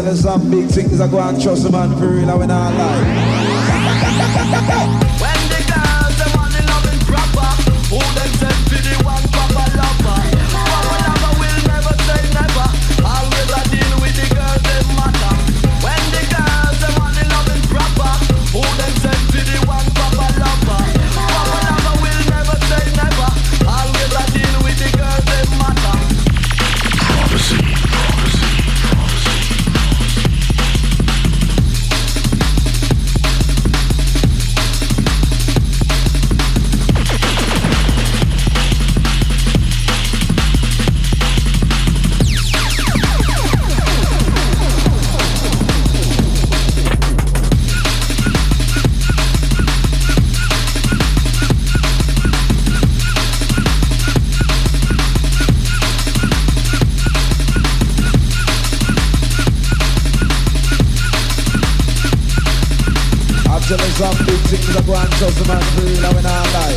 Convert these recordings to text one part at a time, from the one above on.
tell us some big things I go and trust them and for real, I win all life. When the girls, them want the loving proper, who them send to the one proper lover. Proper lover will never say never, always I deal with the girls, them matter. When the girls, them want the loving proper, who them send to the one proper lover. Proper lover will never say never, always I deal with the girls, them matter. Prophecy. Tell us some big things I go and trust them and for real, I win all life.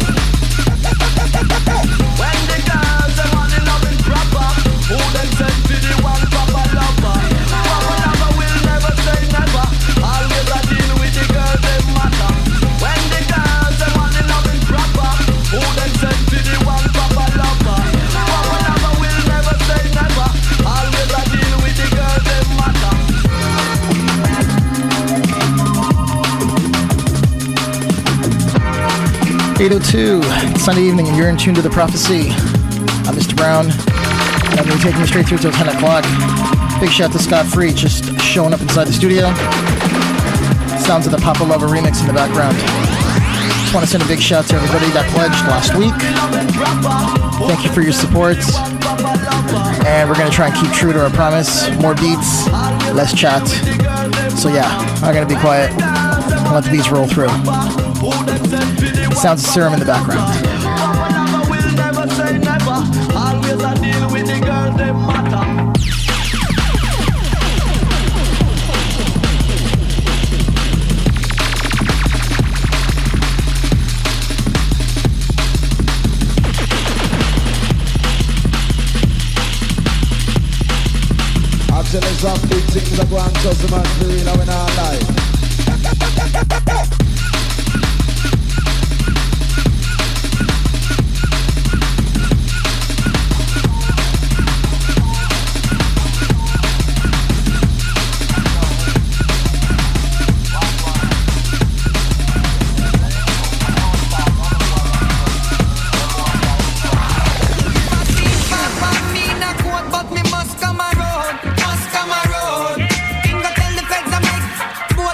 When the girls, them want the loving proper, who them send to the one proper lover. Proper lover will never say never, always I deal with the girls, them matter. When the girls, them want the loving proper, who them send to the one proper lover. Proper lover will never say never, always I deal with the girls, them matter. 8:02, Sunday evening, and you're in tune to The Prophecy. I'm Mr. Brown, and I'm going to be taking you straight through till 10 o'clock. Big shout to Scott Free, just showing up inside the studio. Sounds of the Papa Lover remix in the background. Just want to send a big shout to everybody that pledged last week. Thank you for your support. And we're going to try and keep true to our promise. More beats, less chat. So yeah, I'm going to be quiet and let the beats roll through. Sounds of Serum in the background. I'll tell us some big things I go and trust them and for real, I win all life.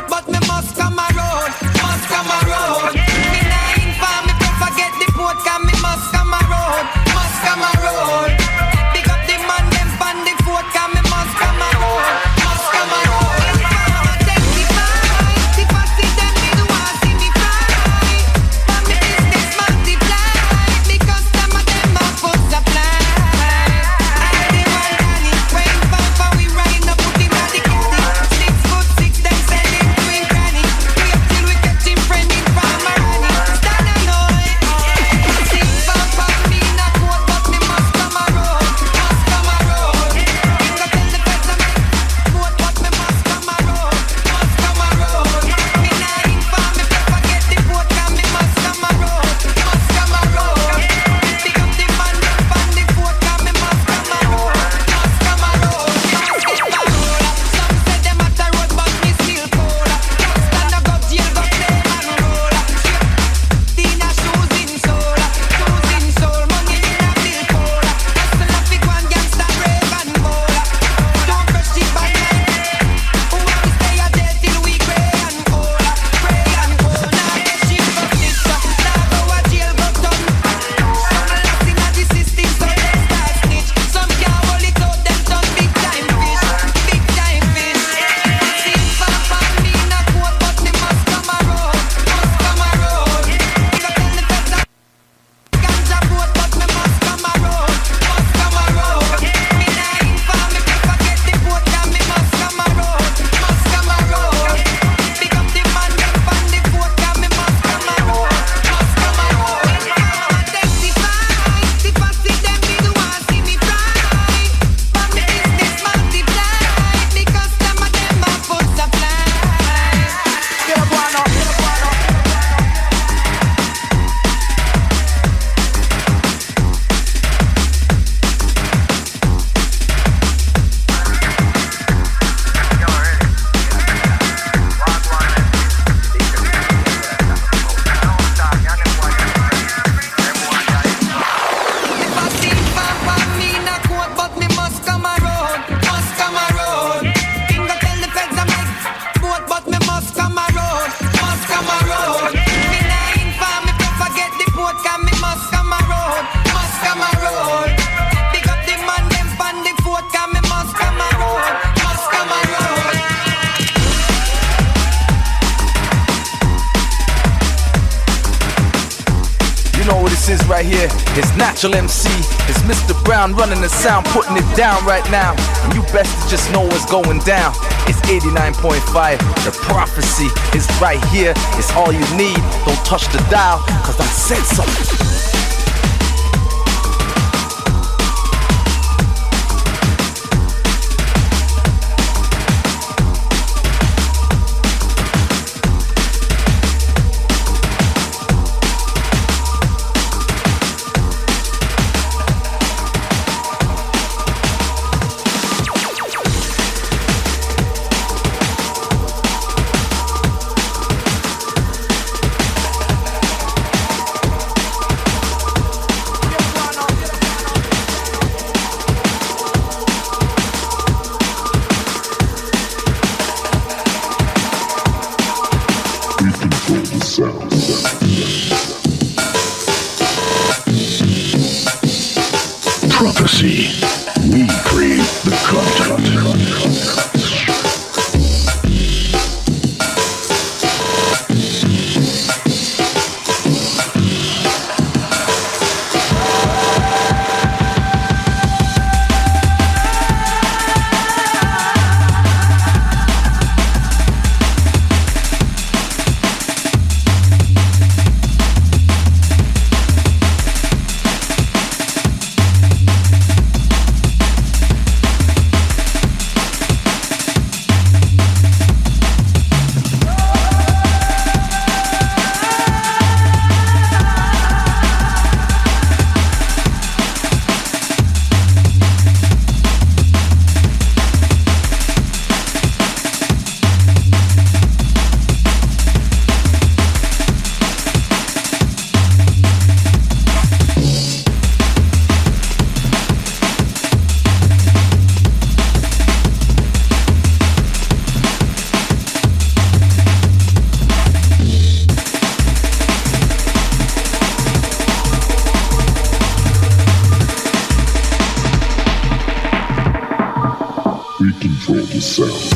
But me must come a road. right here. It's Natural MC. It's Mr. Brown running the sound, putting it down right now. And you best to just know what's going down. It's 89.5. The prophecy is right here. It's all you need. Don't touch the dial, cause I said so. Prophecy. We create the content. We control the sound.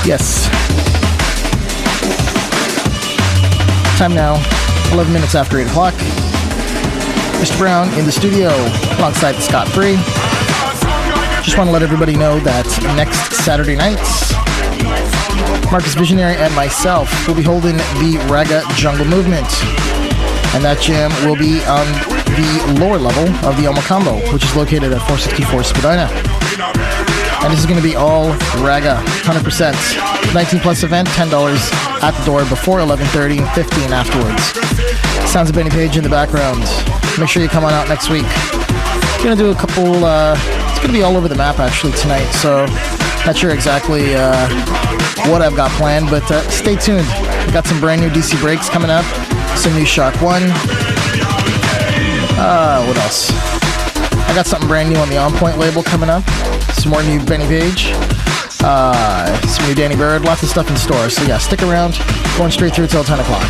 Yes. Time now, 11 minutes after 8 o'clock. Mr. Brown in the studio alongside Scott Free. Just want to let everybody know that next Saturday nights, Marcus Visionary and myself will be holding the Raga Jungle Movement And that jam will be on the lower level of the Elmo Combo, which is located at 464 Spadina. And this is going to be all ragga, 100%. 19 plus event, $10 at the door before 11:30 and $15 afterwards. Sounds of Benny Page in the background. Make sure you come on out next week. I'm going to do a couple, it's going to be all over the map actually tonight, so not sure exactly what I've got planned, but stay tuned. I've got some brand new DC breaks coming up, some new Shock 1. What else? I got something brand new on the On Point label coming up. Some more new Benny Page. Some new Danny Bird. Lots of stuff in store. So yeah, stick around. Going straight through till 10 o'clock.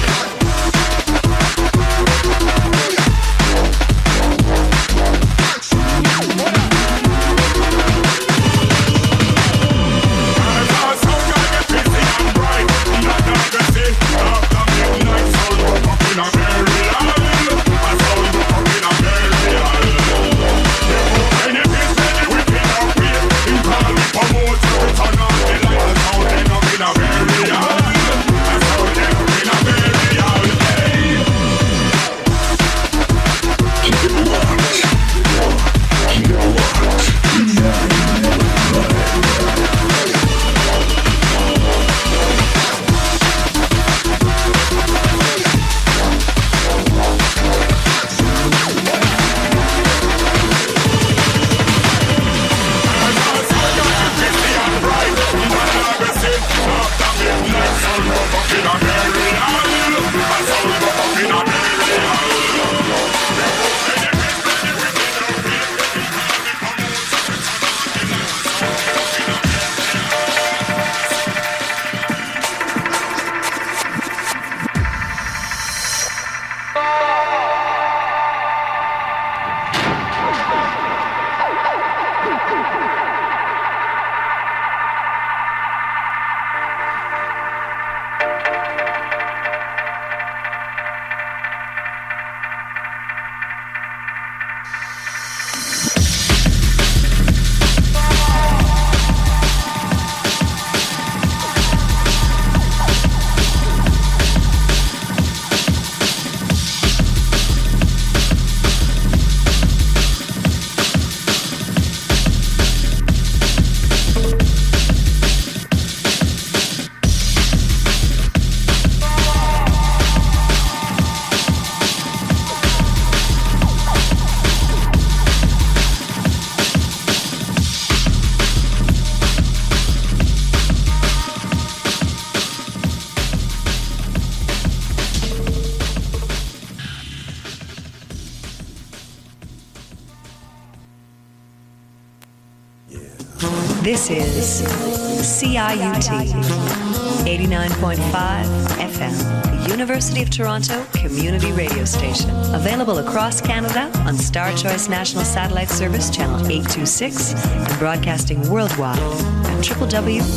This is CIUT 89.5 FM, the University of Toronto Community Radio Station. Available across Canada on Star Choice National Satellite Service Channel 826 and broadcasting worldwide at www.ciut.fm.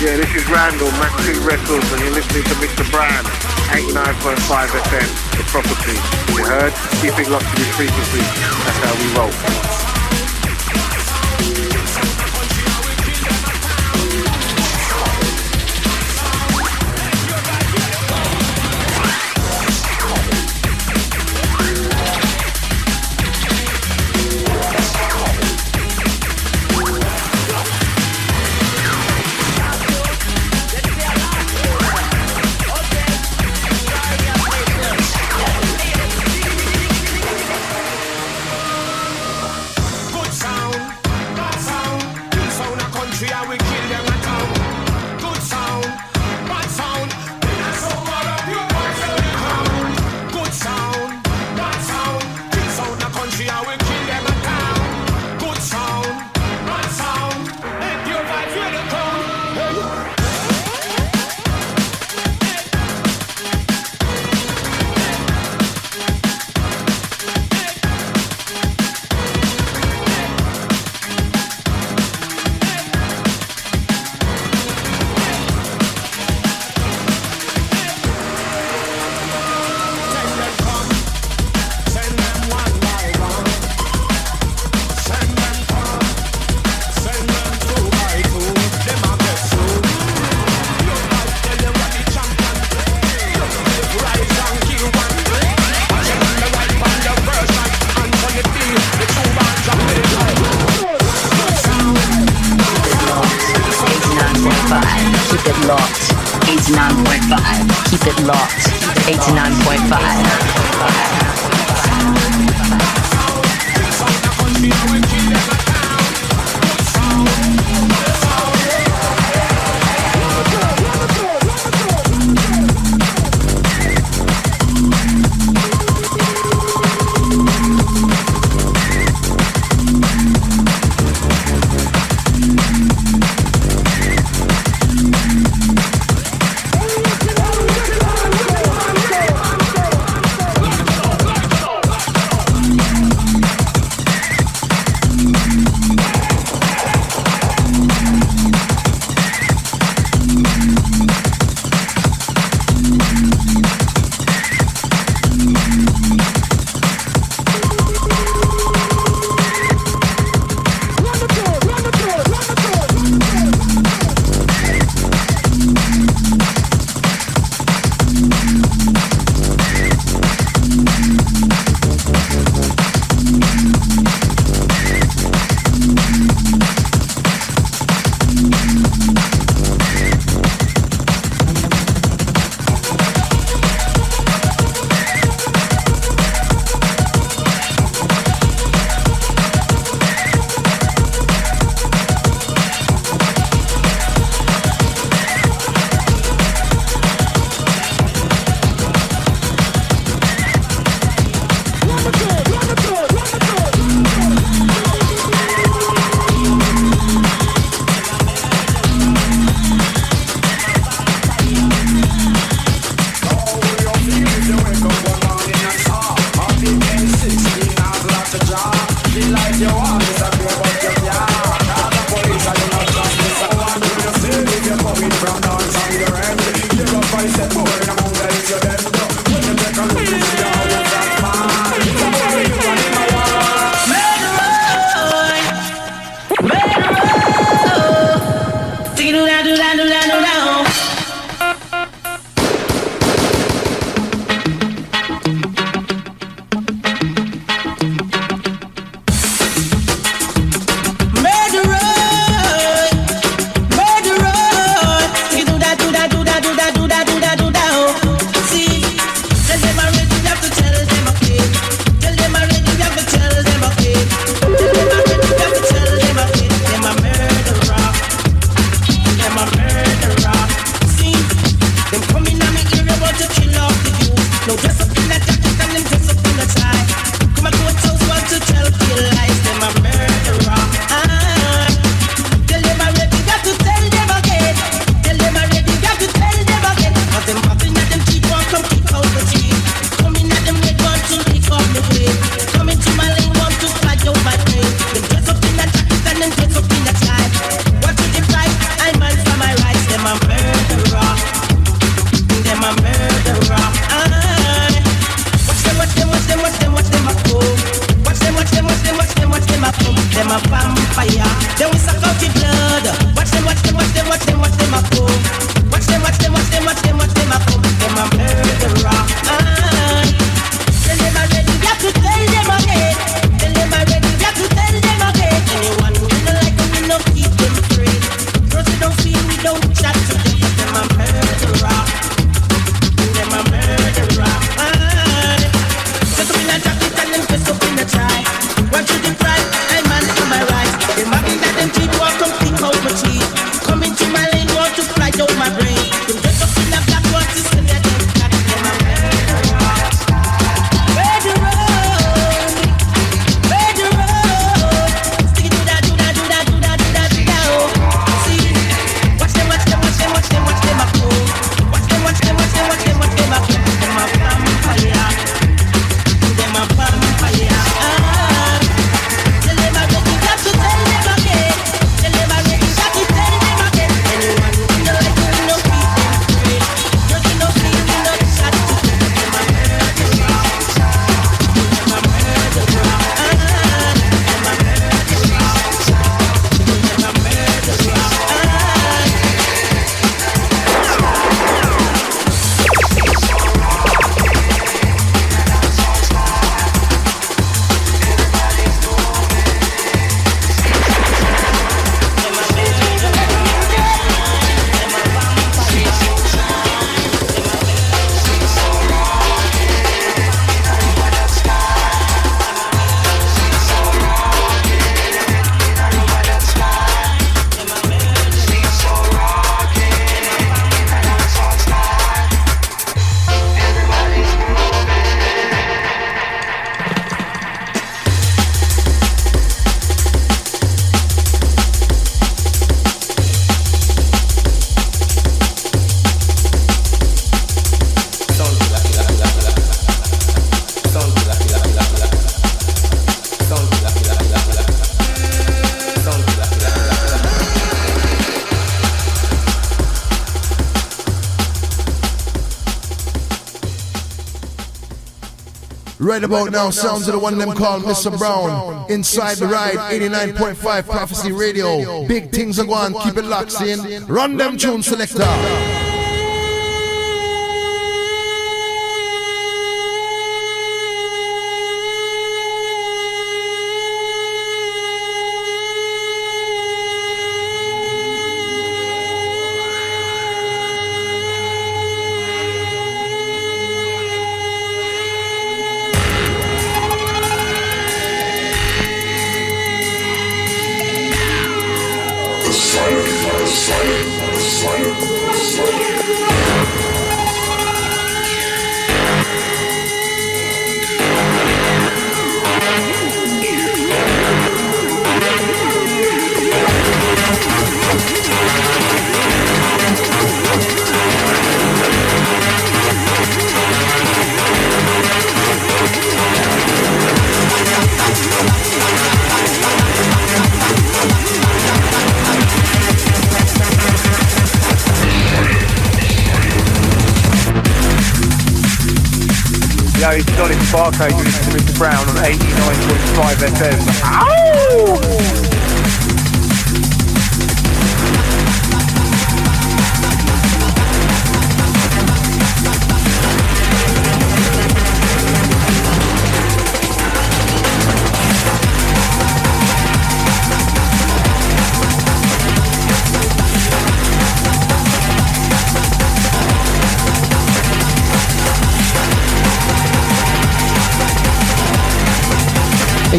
Yeah, this is Randall, Mac 2 Records, and you're listening to Mr. Brown, 89.5 FM, The Prophecy. You heard? Keep it locked to this frequency. That's how we roll. watch them a go. Watch them, watch them, watch them, watch them, watch them a go. Them a murderer. Tell them already, you have to tell them again. Tell them already, you have to tell them again. Anyone who don't like them, we no keep them straight. Cause we don't feel, we don't chat to them. Them a murderer. Them a murderer. Just up in a jacket and them dress up in a tie. Want you to cry, I'm man to my right. Them happy that them cheat, want come pick out my cheese. Come into my lane, want to fly down my brain. Them dress up in a black, want to send their them back. Them a murderer. Murderer. Murderer. Stick it to that, do that, do that, do that, do that, do that, oh. See, watch them, watch them, watch them, watch them, watch them a go. Watch them, watch them, watch them, watch them, watch them a go. Them a vampire. Them a vampire. Tell them already, got to tell them again. Tell them already, got to tell them again. Anyone who don't like you, no keep them straight. Just you no feel, you no chat to them. Them a murderer. Them a murderer. Them a murderer. Right about now, sounds of the one them called Mr. Brown. Inside the ride, 89.5 Prophecy Radio. Big things are going, keep it locked in. Run them tune selector. Yo, it's Johnny Sparko, you listen to Mr. Brown on 89.5 FM. Ow!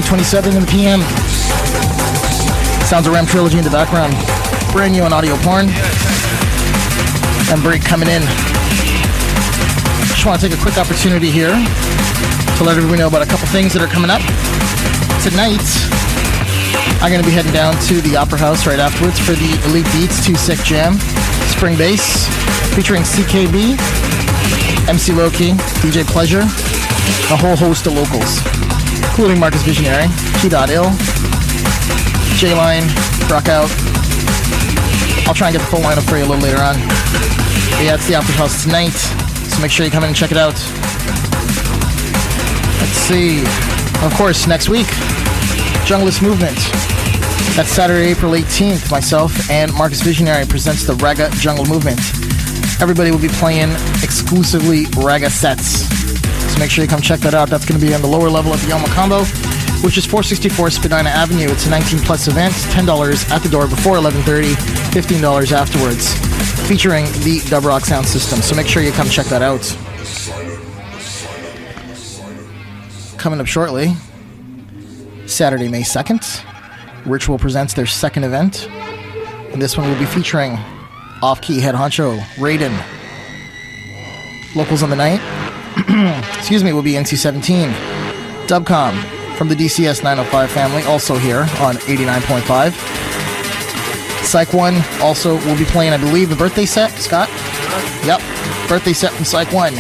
.27 in the PM. Sounds of Ram Trilogy in the background. Brand new on Audio Porn. And break coming in. Just want to take a quick opportunity here to let everybody know about a couple things that are coming up. Tonight, I'm going to be heading down to the Opera House right afterwards for the Elite Beats 2 Sick Jam. Spring Bass, featuring CKB, MC Loki, DJ Pleasure, a whole host of locals, including Marcus Visionary, T.Ill, J-Line, Rockout. I'll try and get the full lineup for you a little later on. But yeah, it's the Opera House tonight, so make sure you come in and check it out. Let's see. Of course, next week, Junglist Movement. That's Saturday, April 18th. Myself and Marcus Visionary presents the Raga Jungle Movement. Everybody will be playing exclusively Raga sets. So make sure you come check that out. That's going to be on the lower level at the Yoma Combo, which is 464 Spadina Avenue. It's a 19-plus event, $10 at the door before 11:30, $15 afterwards, featuring the Dub Rock sound system. So make sure you come check that out. Coming up shortly, Saturday, May 2nd, Ritual presents their second event, and this one will be featuring Off-Key Head Honcho, Raiden. Locals on the night, will be NC17, Dubcom from the DCS 905 family, also here on 89.5. Psych 1 also will be playing, I believe, the birthday set, Scott? Yep, birthday set from Psych 1.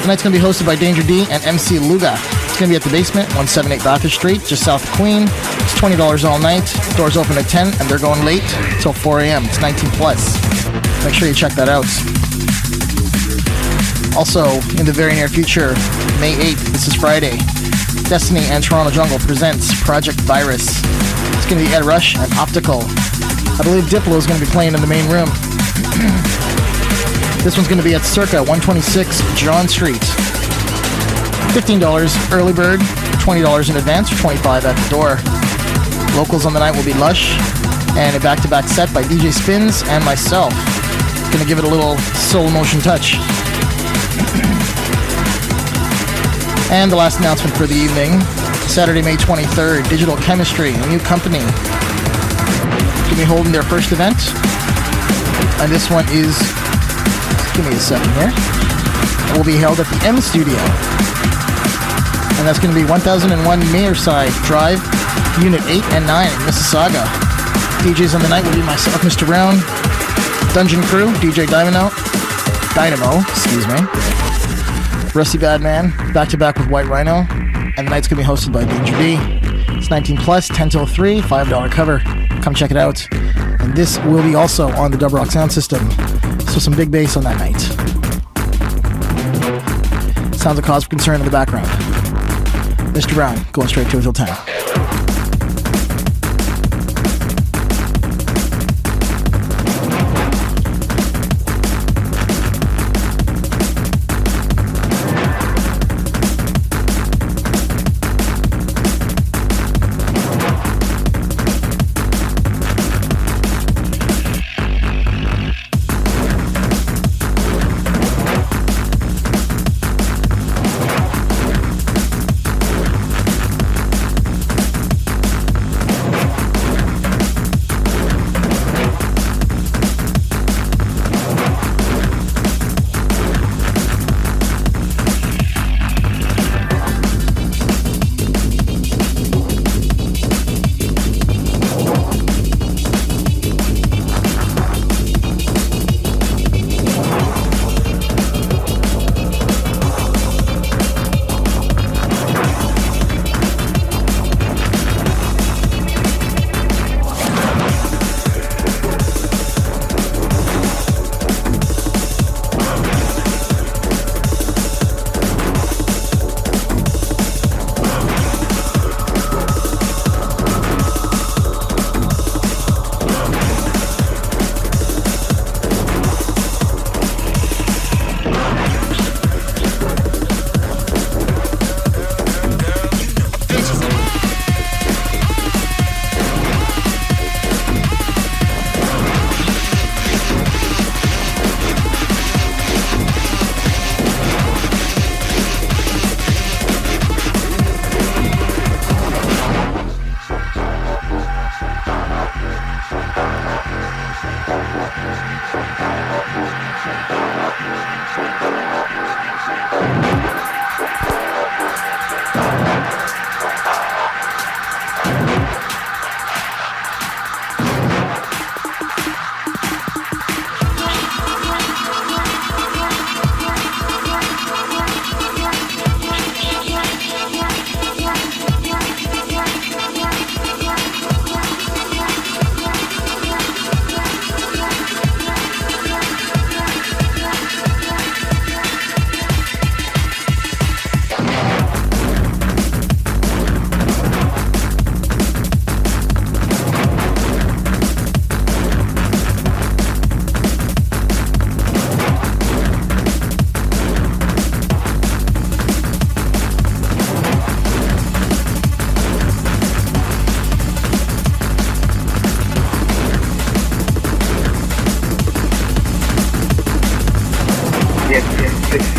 Tonight's going to be hosted by Danger D and MC Luga. It's going to be at the basement, 178 Bathurst Street, just south of Queen. It's $20 all night. Doors open at 10, and they're going late till 4 a.m. It's 19 plus. Make sure you check that out. Also, in the very near future, May 8th, this is Friday, Destiny and Toronto Jungle presents Project Virus. It's going to be Ed Rush and Optical. I believe Diplo is going to be playing in the main room. This one's going to be at Circa 126 John Street. $15 early bird, $20 in advance, or $25 at the door. Locals on the night will be Lush, and a back-to-back set by DJ Spins and myself. Gonna give it a little soul motion touch. And the last announcement for the evening, Saturday, May 23rd, Digital Chemistry, a new company, gonna be holding their first event. And this one is, give me a second here, it will be held at the M Studio. And that's going to be 1001 Mayorside Drive, Unit 8 and 9 in Mississauga. DJs on the night will be myself, Mr. Brown, Dungeon Crew, DJ Dynamo, Rusty Badman, back-to-back with White Rhino, and the night's going to be hosted by Danger D. It's 19 plus, 10 till 3, $5 cover. Come check it out. And this will be also on the Dub Rock sound system, so some big bass on that night. Sounds of cause for concern in the background. Mr. Brown, going straight to it till 10.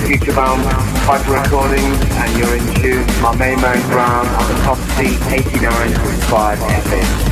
Futurebound, Piper Recordings, and you're in tune to my main man Brown on the Prophecy 89.5 FM.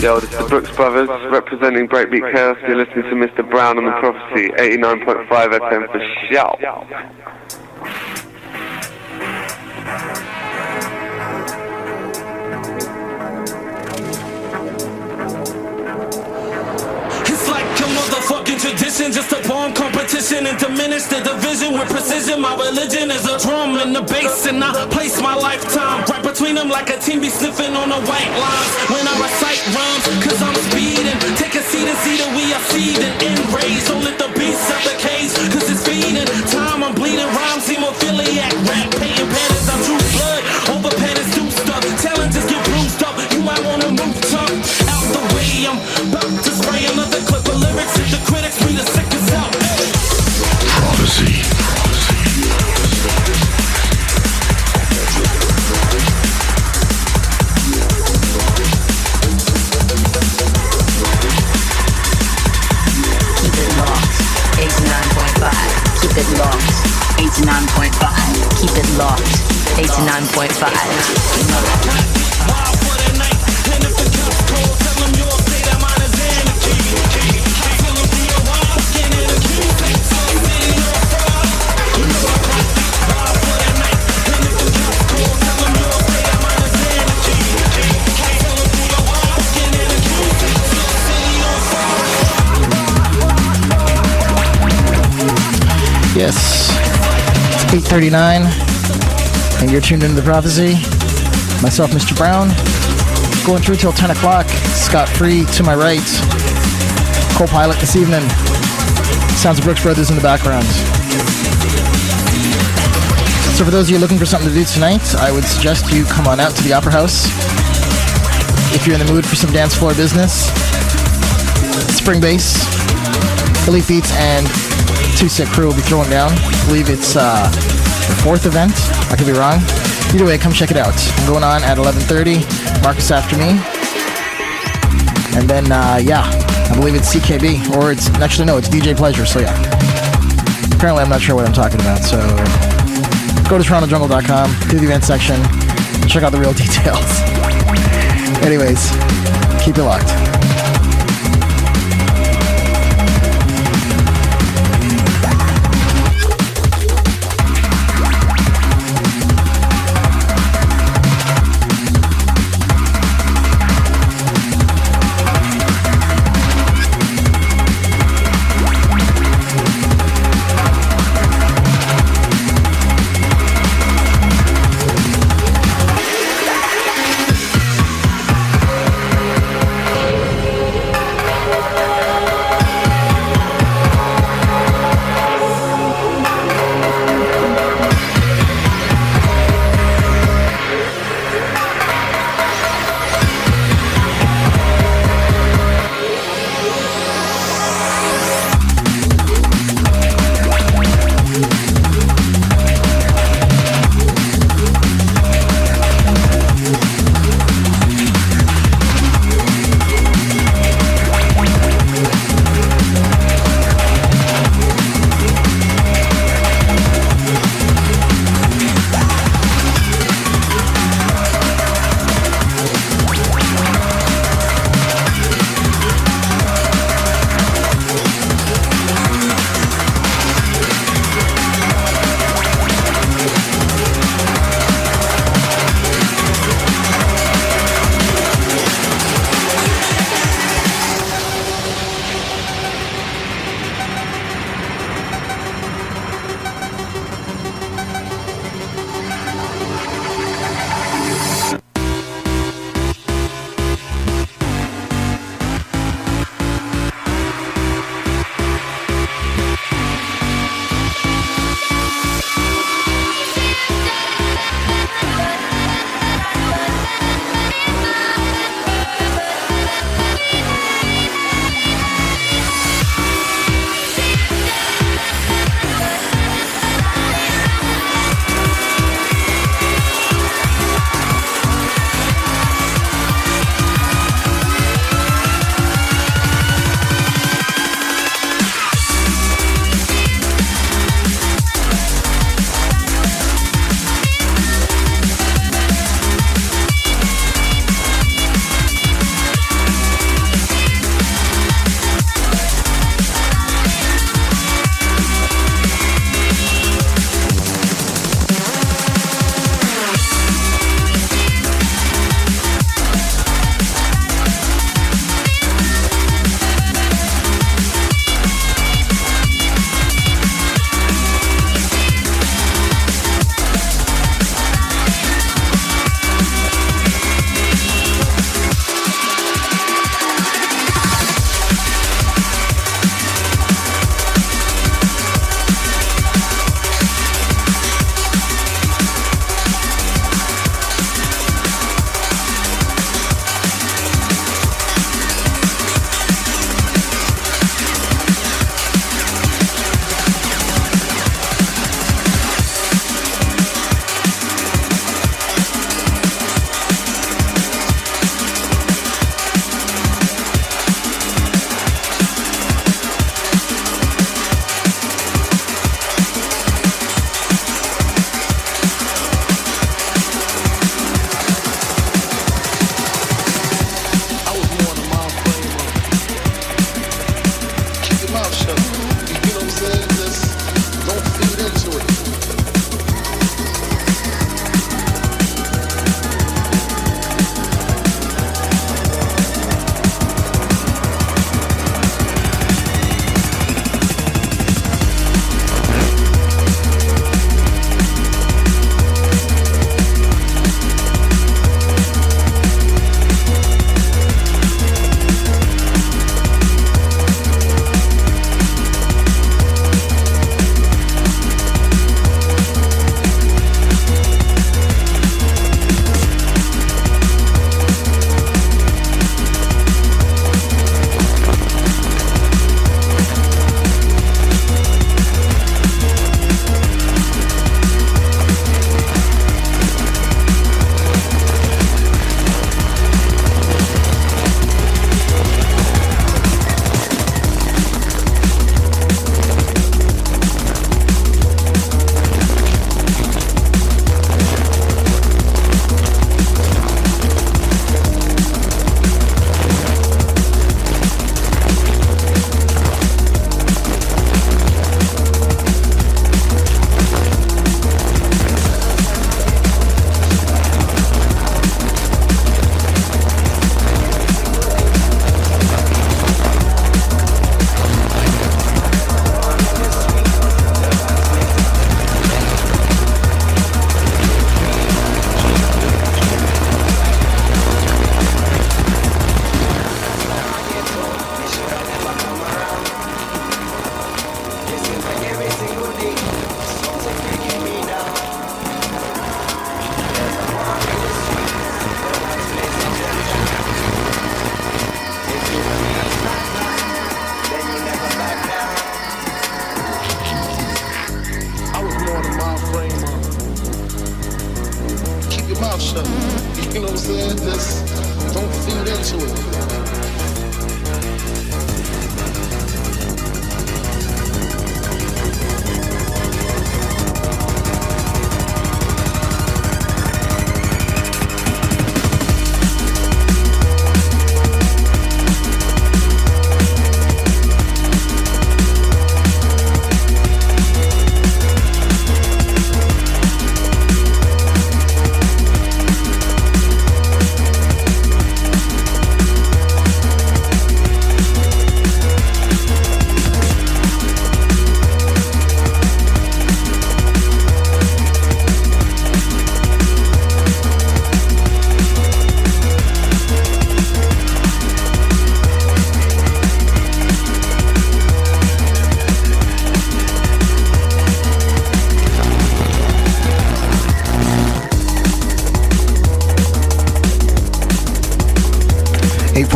Yo, this is the Brooks Brothers, representing Breakbeat Chaos. You're listening to Mr. Brown on the Prophecy, 89.5 FM for shout. It's like a motherfucking tradition, just a bomb competition and diminish the division with precision. My religion is a drum and the bass, and I place my lifetime right between them like a team be sniffing on the white lines. When I recite rhymes, cause I'm speeding. Take a seat and see that we are seething in rage. Don't let the beast out the cage, cause it's feeding. Time I'm bleeding, rhymes, hemophiliac, rap, painting patterns. I'm true blood, over patterns, do stuff. Challenges get bruised up, you might wanna move tough. Out the way, I'm about to spray another clip of lyrics. If the critics read the seconds out. Prophecy. Keep it locked, 89.5. Keep it locked, 89.5. Keep it locked, 89.5. Yes, it's 8:39, and you're tuned into The Prophecy. Myself, Mr. Brown, going through till 10 o'clock. Scott Free to my right, co-pilot this evening. Sounds of Brooks Brothers in the background. So for those of you looking for something to do tonight, I would suggest you come on out to the Opera House. If you're in the mood for some dance floor business, Spring Bass, Elite Beats, and Two Sick Crew will be throwing down. I believe it's the fourth event. I could be wrong. Either way, come check it out. I'm going on at 11:30. Marcus after me. And then, I believe it's CKB. Or it's, actually, no, it's DJ Pleasure. So, yeah. Apparently, I'm not sure what I'm talking about. So, go to TorontoJungle.com, do the event section, check out the real details. Anyways, keep it locked.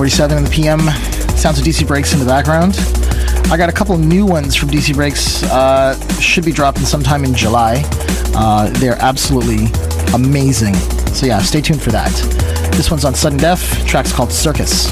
9:47 in the PM. Sounds of DC Breaks in the background. I got a couple new ones from DC Breaks. Should be dropping sometime in July. They're absolutely amazing. So yeah, stay tuned for that. This one's on Sudden Death. Track's called Circus.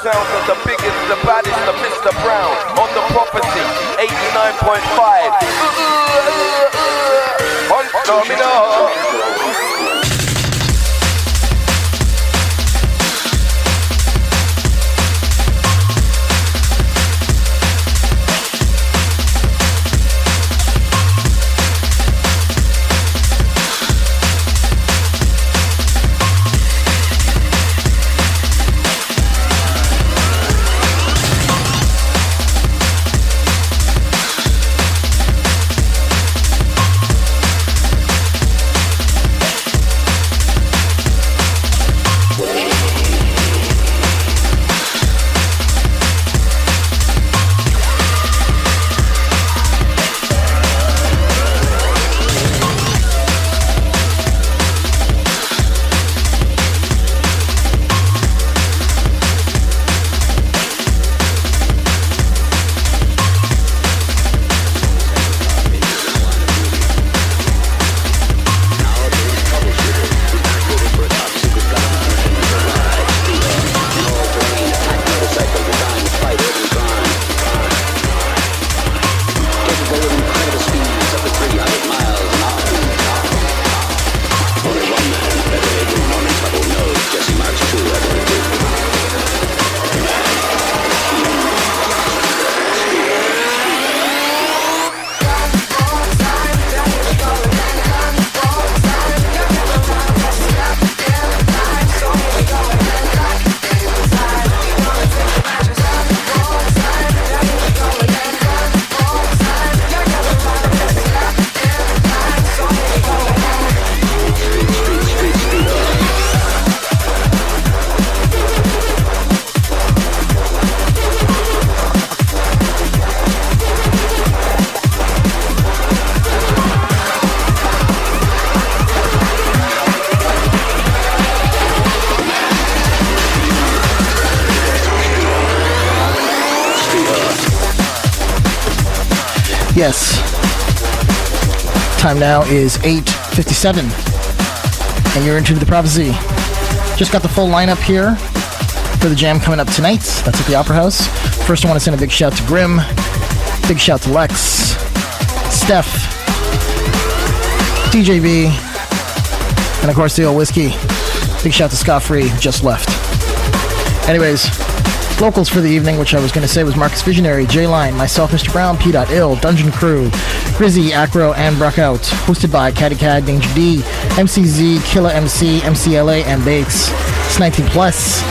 sounds of the biggest, the baddest, the Mr. Brown on the Prophecy 89.5. On Domino. Yes. Time now is 8:57, and you're into the Prophecy. Just got the full lineup here for the jam coming up tonight. That's at the Opera House. First, I want to send a big shout to Grim, big shout to Lex, Steph, DJB, and of course the old whiskey. Big shout to Scott Free, who just left. Anyways, locals for the evening, which I was going to say was Marcus Visionary, J-Line, myself, Mr. Brown, P.Ill, Dungeon Crew, Grizzy, Acro, and Bruckout. Hosted by Caddy Cad, Danger D, MCZ, Killa MC, MCLA, and Bakes. It's 19 plus.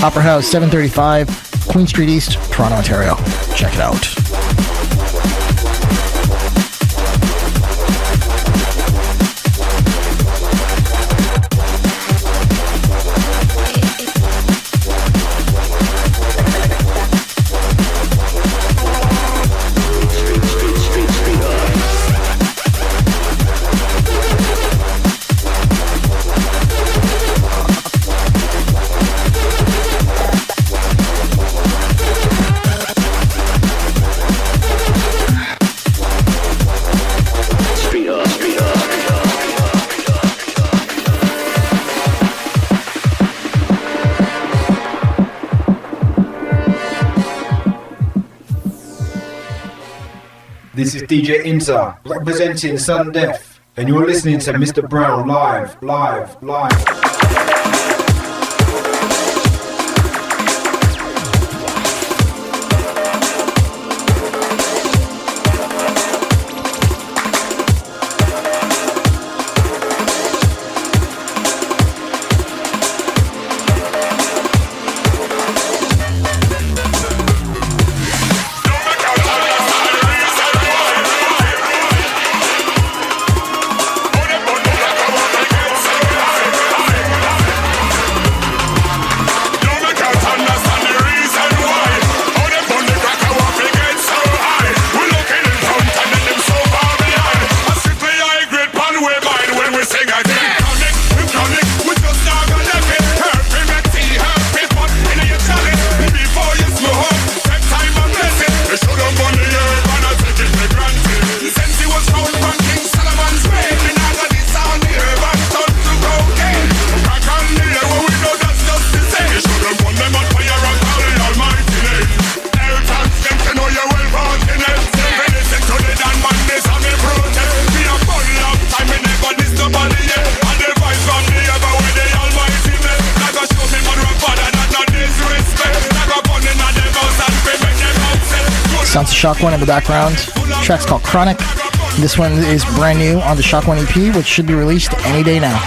Opera House, 735, Queen Street East, Toronto, Ontario. Check it out. This is DJ Inza, representing Sudden Death, and you're listening to Mr. Brown live. Shock One in the background. The track's called Chronic. This one is brand new on the Shock One EP, which should be released any day now.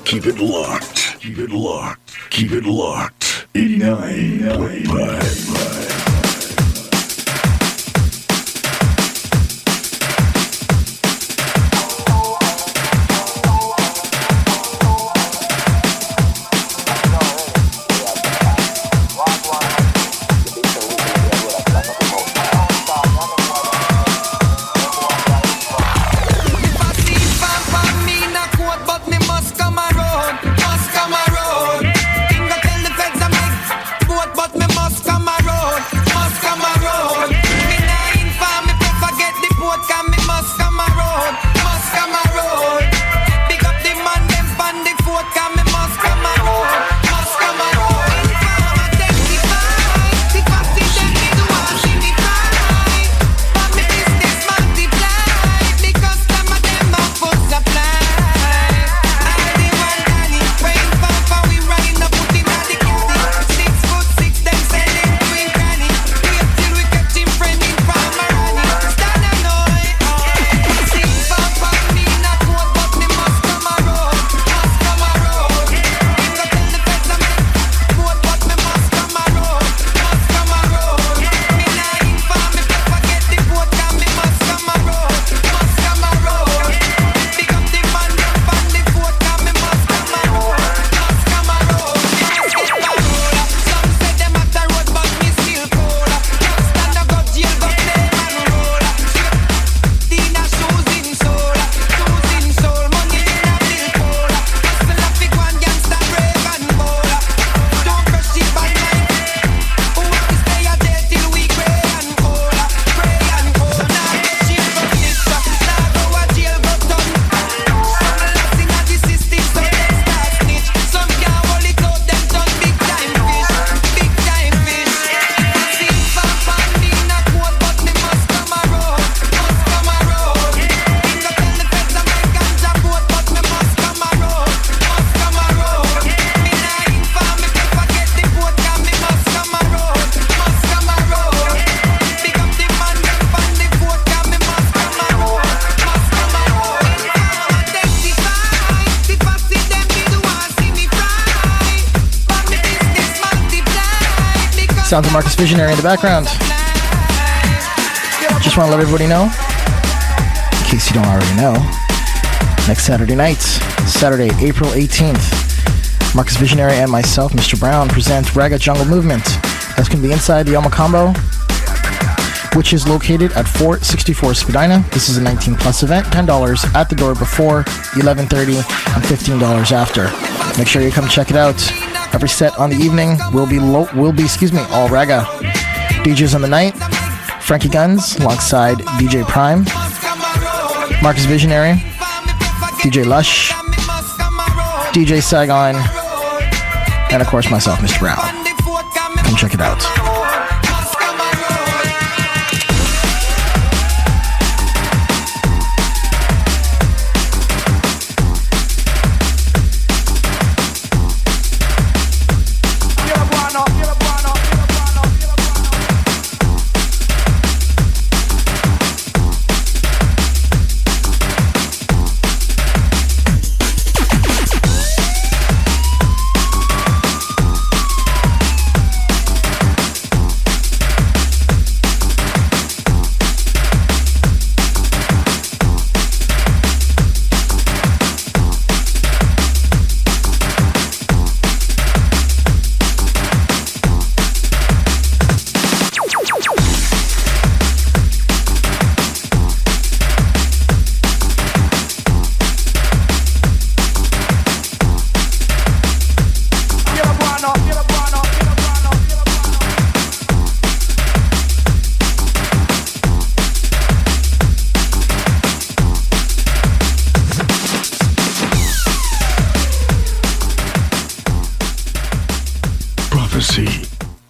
Keep it locked. Keep it locked. Keep it locked. 89.5. But me must come around. Sounds of Marcus Visionary in the background. Just want to let everybody know, in case you don't already know, next Saturday night, Saturday, April 18th, Marcus Visionary and myself, Mr. Brown, present Raga Jungle Movement. That's going to be inside the Yama Combo, which is located at 464 Spadina. This is a 19 plus event, $10 at the door before 11:30 and $15 after. Make sure you come check it out. Every set on the evening will be all Raga. DJs on the night, Frankie Guns alongside DJ Prime, Marcus Visionary, DJ Lush, DJ Saigon, and of course myself, Mr. Brown. Come check it out.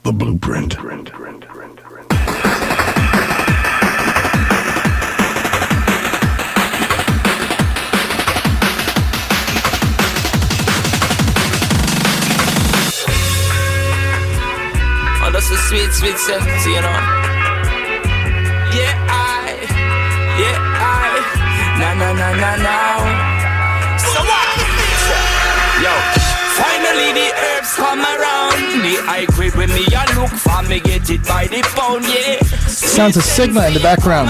The blueprint. Oh, that's a sweet, sweet sentence, you know. Now. So what? Yo, finally the herbs come around. The high grade when me a look for me get it by the pound, yeah. Sounds of Sigma in the background.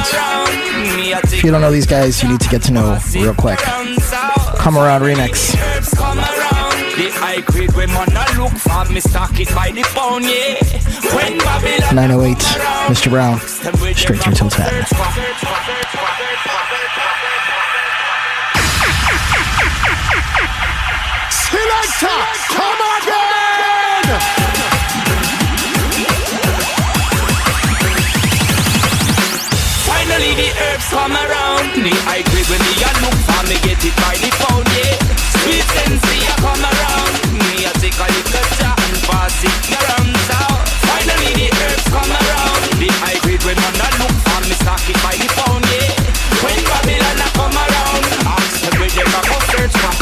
If you don't know these guys, you need to get to know real quick. Come Around remix. The high grade when man a look for me stock it by the pound, yeah. When Babylon 908, Mr. Brown, straight through till 10. Selector, come again! Finally the herbs come around. The high grade when me a look for me get it by the pound, yeah. Sweet sensei a come around. Me a take a little jar and pass it around. So finally the herbs come around. The high grade when man a look for me stock it by the pound, yeah. When Babylon a come around, ask them where them a go search for.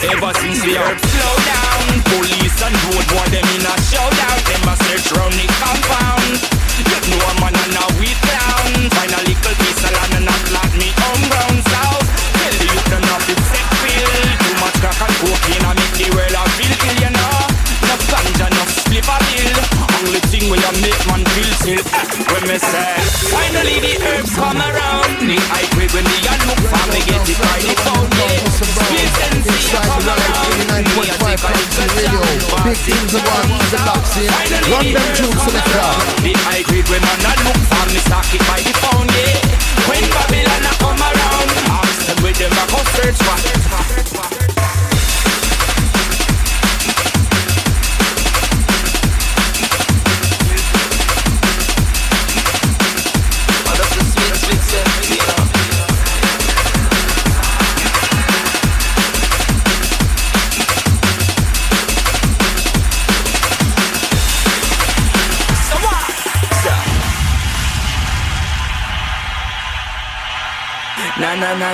Ever since the herbs slow down, police and road boy them in a showdown. Them a search round the compound. You know a man and a wheat clown. Find a little piece of land and not plant me homegrown south. Tell the youth them not be sick pill. Too much crack and cocaine and make the world a feel ill, you know. No ganja, no split a pill. Only thing will make man feel still. When me say finally the herbs come around. The high grade when me a look for me get it by the pound, yeah. Sweet sensei come around. Me a take a little jar. Big things are going on, the locks in. Run them tunes to the crowd. The high grade when man a look for me stock it by the pound, yeah. When Babylon a come around, ask them where them a go search for.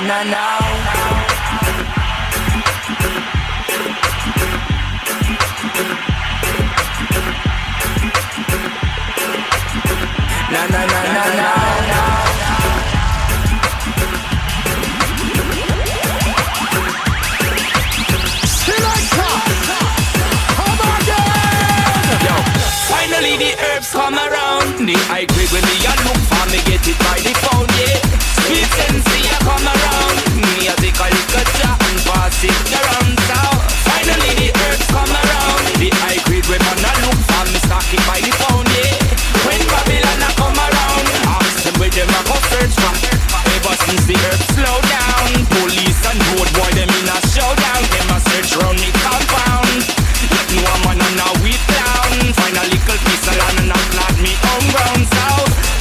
Now. Finally the herbs come The high grade when me a look for me get it by the pound, yeah. Sweet sensei a come around, me a take a little chat and pass it around. So finally the herbs come around. The high grade when man a look for me stock it by the pound, yeah. When Babylon a come around, ask them where them a go search for. Ever since the herbs slow down, police and road boy them in a showdown. Them a search round the compound. Let no a man and a weed clown. Find a little piece of land and a plant me home ground. So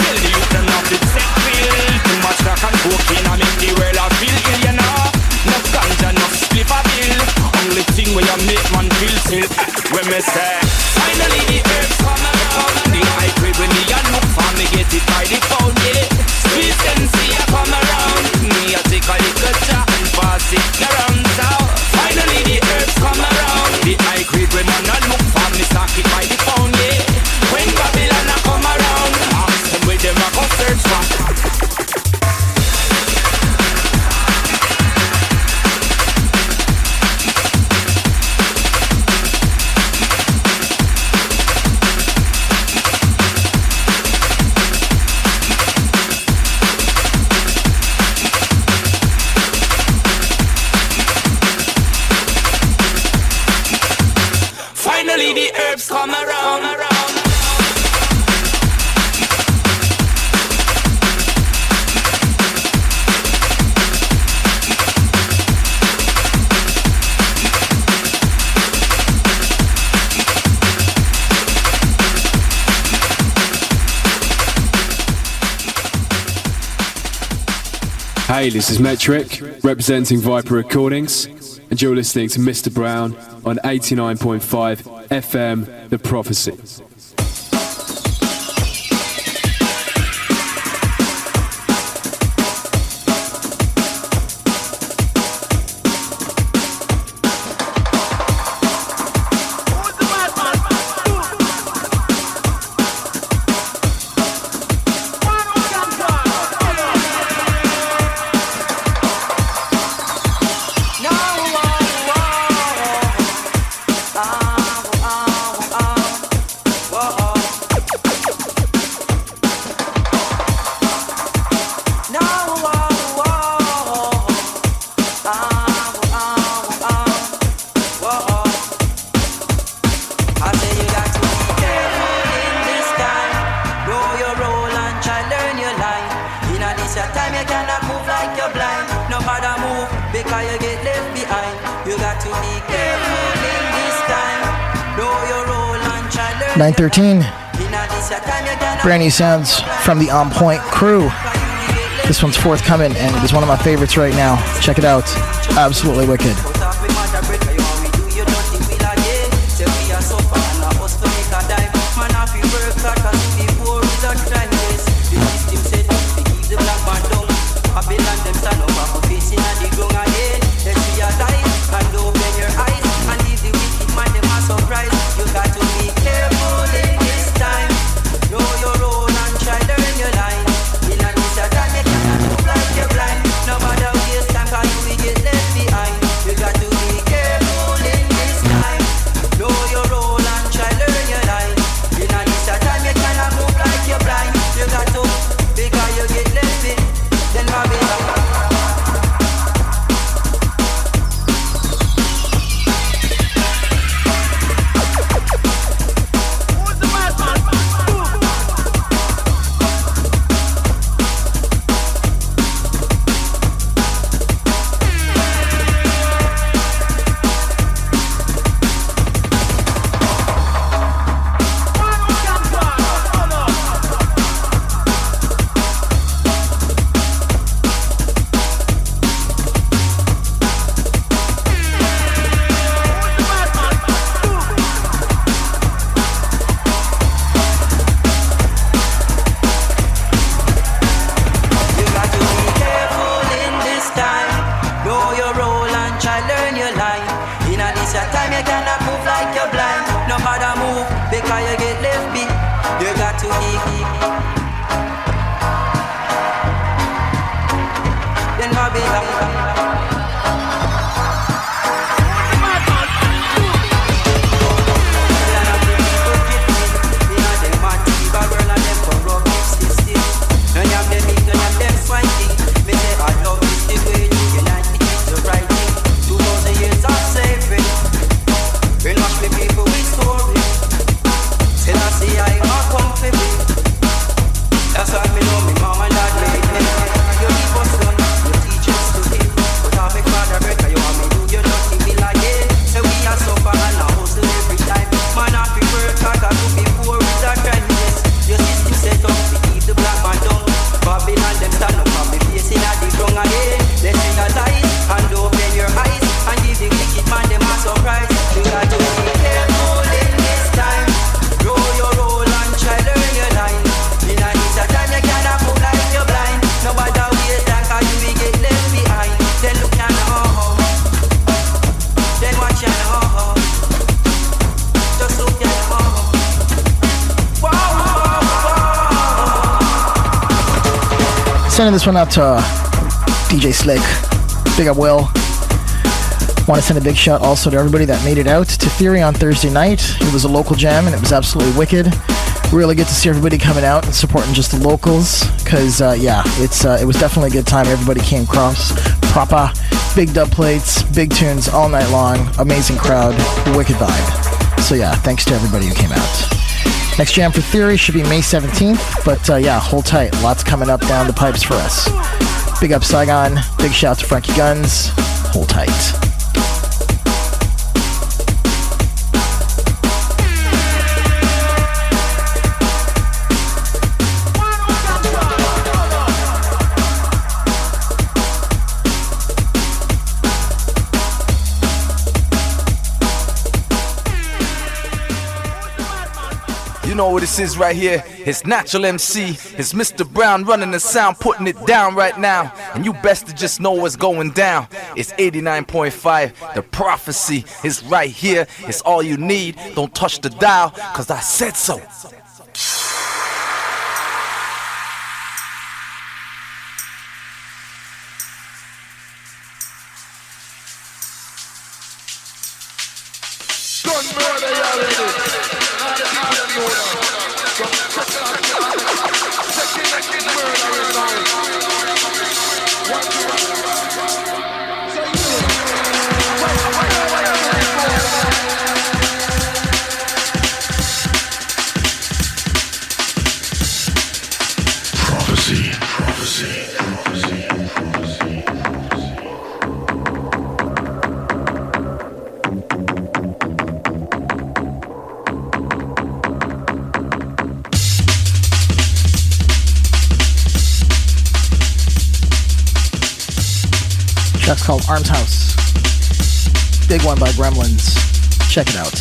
tell the youth them not to set real. Too much crack and cocaine a make the world a feel ill, you know. No ganja, no spliff a bill. Only thing where you make man feel still. When me say finally the herbs come around. The high grade when me a look for me get it by the pound, yeah. Sweet sensei a come around. Me a take a little chat and pass it around. So finally the herbs come around. The high grade when man a look for me stock it by the pound, yeah. When Babylon a come around, ask them where them a go search for. Finally the herbs come around. Hey, this is Metric, representing Viper Recordings, and you're listening to Mr. Brown on 89.5 FM, The Prophecy. because you get left behind. You got to be careful in this time. Know your role and try learn. 913. Brand new sounds from the On Point crew. This one's forthcoming, and it is one of my favorites right now. Check it out. Absolutely wicked. Sending this one out to DJ Slick. Big up Will. Want to send a big shout also to everybody that made it out to Theory on Thursday night. It was a local jam and it was absolutely wicked. Really good to see everybody coming out and supporting just the locals, because it was definitely a good time. Everybody came across proper, big dub plates, big tunes all night long, amazing crowd, wicked vibe. So yeah, thanks to everybody who came out. Next jam for Theory should be May 17th, but hold tight, lots coming up down the pipes for us. Big up Saigon, big shout to Frankie Guns, hold tight. You know what this is right here. It's Natural MC. It's Mr. Brown running the sound, putting it down right now. And you best to just know what's going down. It's 89.5. The prophecy is right here. It's all you need. Don't touch the dial, cause I said so. Track's called Arms House. Big one by Gremlins. Check it out.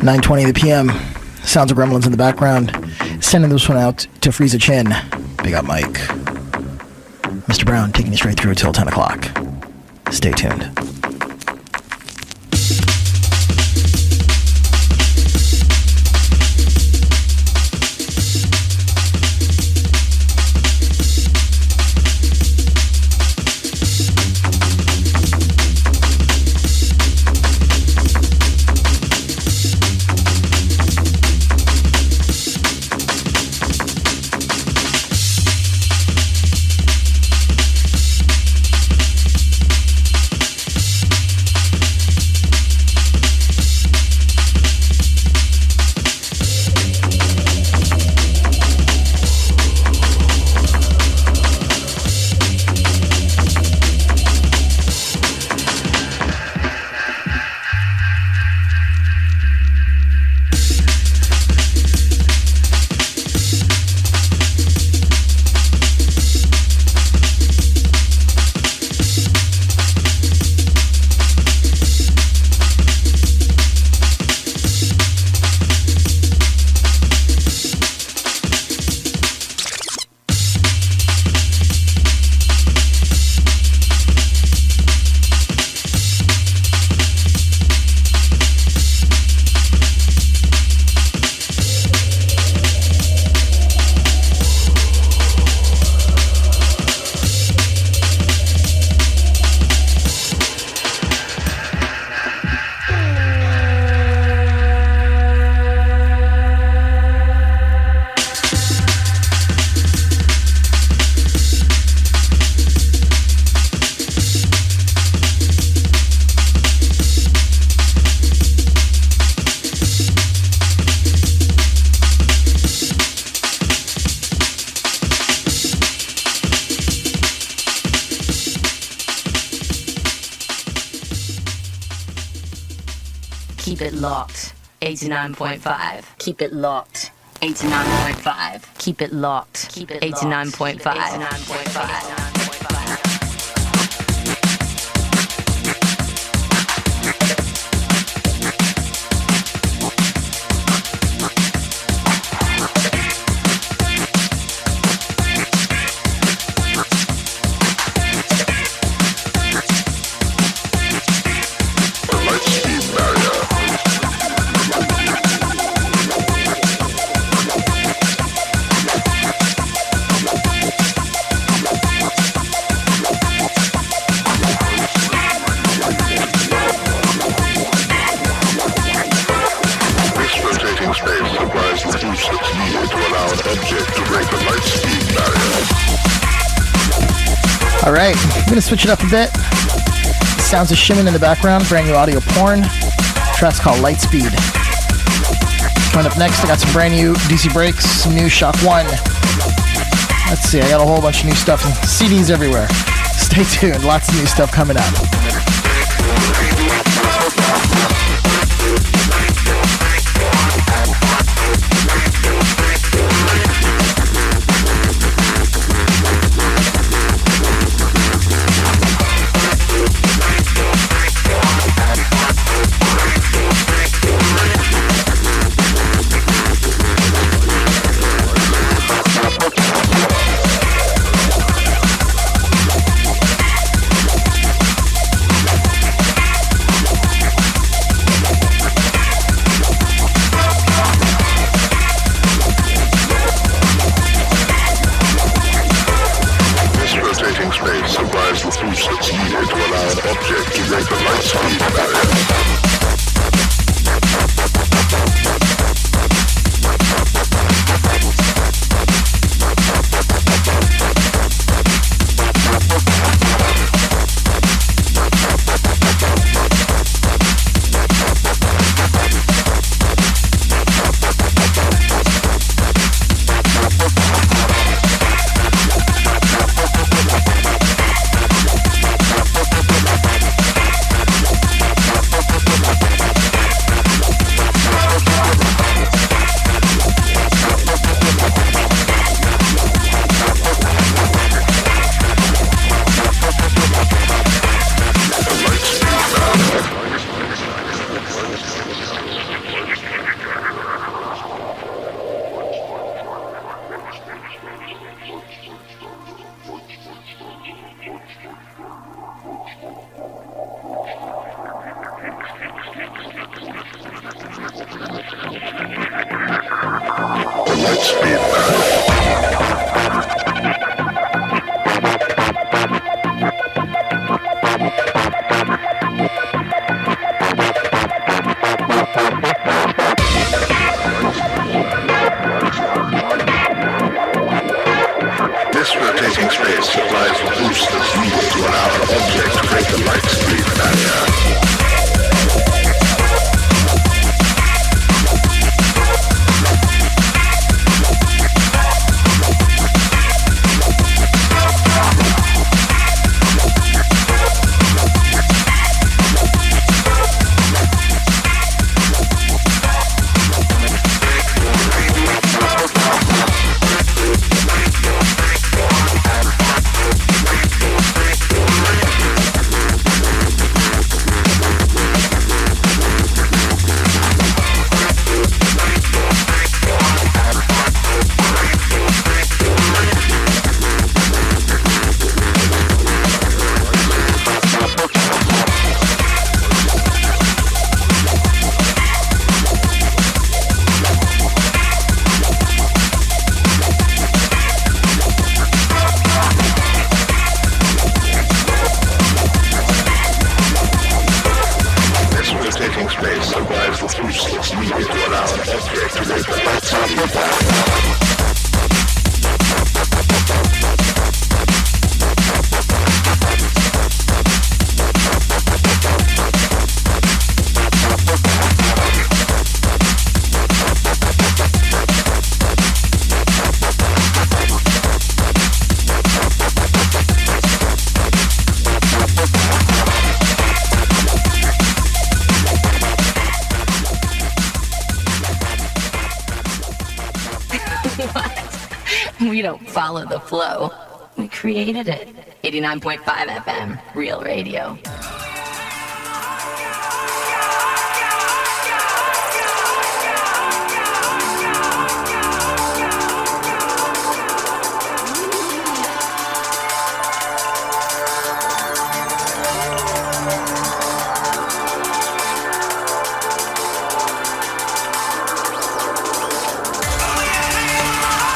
.20 p.m. Sounds of Gremlins in the background. Sending this one out to Frieza Chin. Big up Mike. Mr. Brown taking you straight through until 10 o'clock. Stay tuned. Keep it locked. 89.5. Keep it locked. 89.5. Keep it locked. Keep it 89.5. 89.5. Alright, I'm going to switch it up a bit. Sounds of shimming in the background, brand new audio porn. Track's called Lightspeed. Coming up next, I got some brand new DC Breaks, some new Shock 1. Let's see, I got a whole bunch of new stuff and CDs everywhere. Stay tuned, lots of new stuff coming up. don't follow the flow. We created it. 89.5 FM, Real Radio.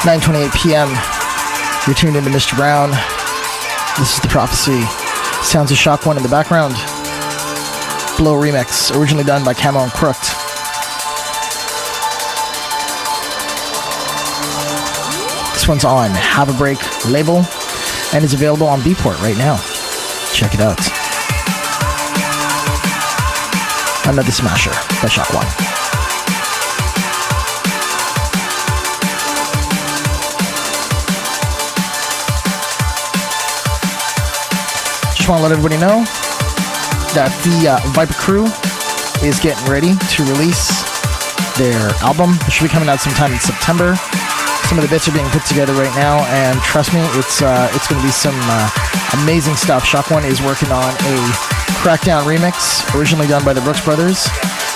.28 p.m. You're tuned into Mr. Brown. This is The Prophecy. Sounds of Shock One in the background. Blow remix, originally done by Camo and Crooked. This one's on Have a Break label and is available on Beatport right now. Check it out. Another smasher by Shock One. Want to let everybody know that the Viper Crew is getting ready to release their album. It should be coming out sometime in September. Some of the bits are being put together right now, and trust me, it's going to be some amazing stuff. Shock One is working on a Crackdown remix, originally done by the Brooks Brothers,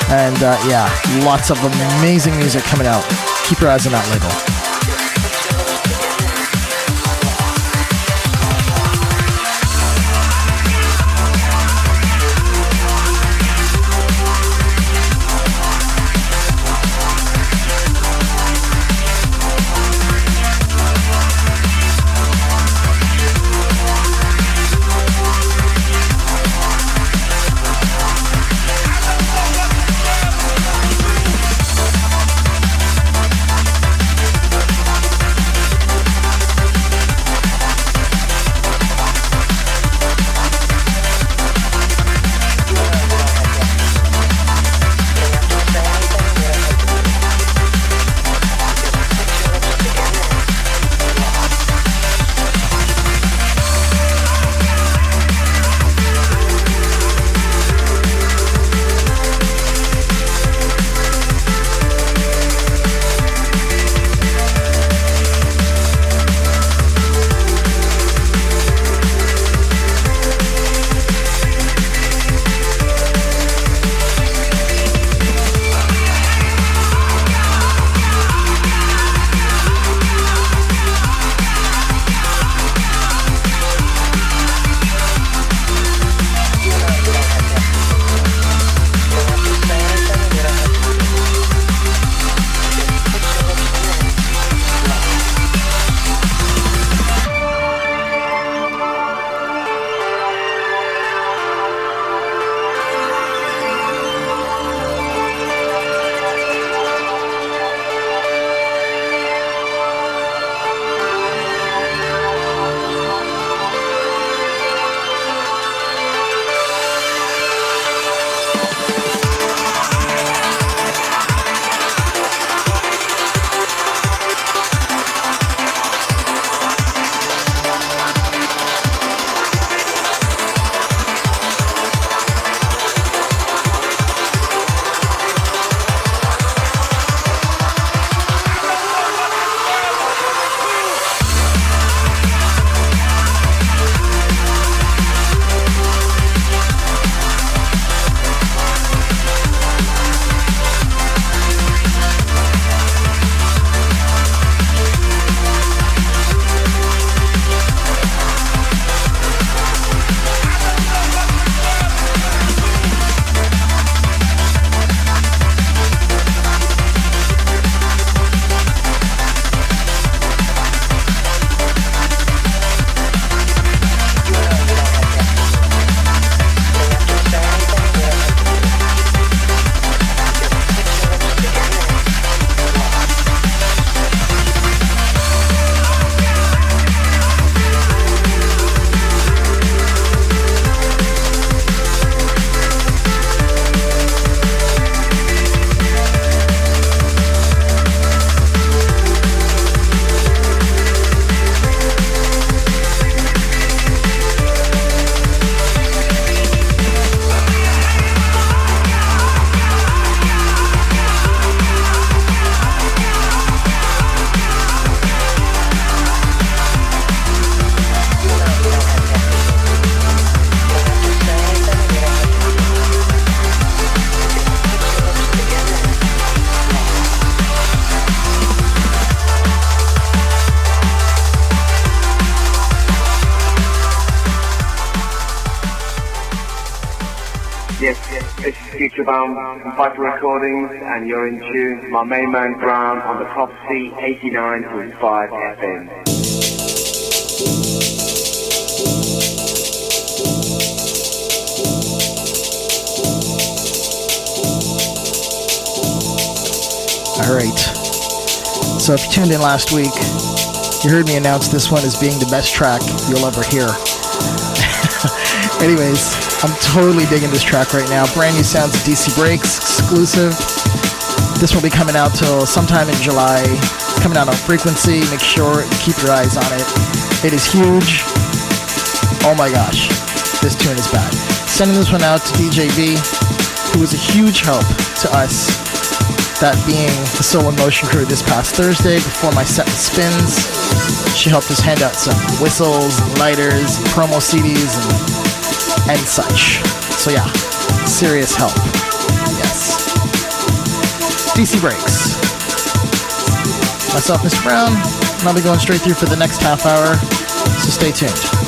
and yeah, lots of amazing music coming out. Keep your eyes on that label. This is Future Bound from Viper Recordings, and you're in tune to my main man Brown on the Prophecy 89.5 FM. Alright. So if you tuned in last week, you heard me announce this one as being the best track you'll ever hear. Anyways, I'm totally digging this track right now. Brand new sounds of DC Breaks, exclusive. This will be coming out till sometime in July. Coming out on Frequency. Make sure you keep your eyes on it. It is huge. Oh my gosh, this tune is bad. Sending this one out to DJ V, who was a huge help to us, that being the Soul in Motion crew this past Thursday before my set spins. She helped us hand out some whistles, lighters, promo CDs, and such. So yeah, serious help. Yes. DC Breaks. Myself, Mr. Brown, and I'll be going straight through for the next half hour, so stay tuned.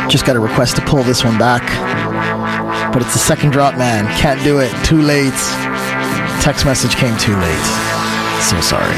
Just got a request to pull this one back, but it's the second drop, man. Can't do it. Too late. Text message came too late. So sorry.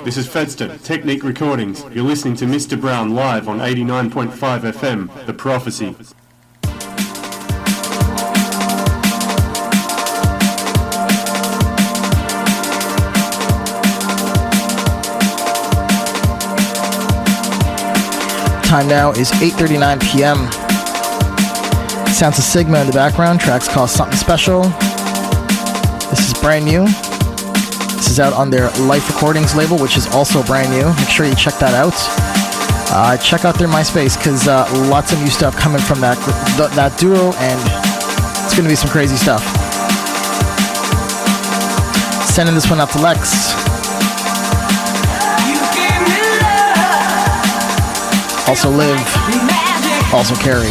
this is Fedston, Technique Recordings. You're listening to Mr. Brown live on 89.5 FM, The Prophecy. Time now is 8:39 p.m. Sounds of Sigma in the background. Track's called Something Special. This is brand new. This is out on their Life Recordings label, which is also brand new. Make sure you check that out. Check out their MySpace, because lots of new stuff coming from that duo, and it's going to be some crazy stuff. Sending this one out to Lex. Also Liv. Also Carrie.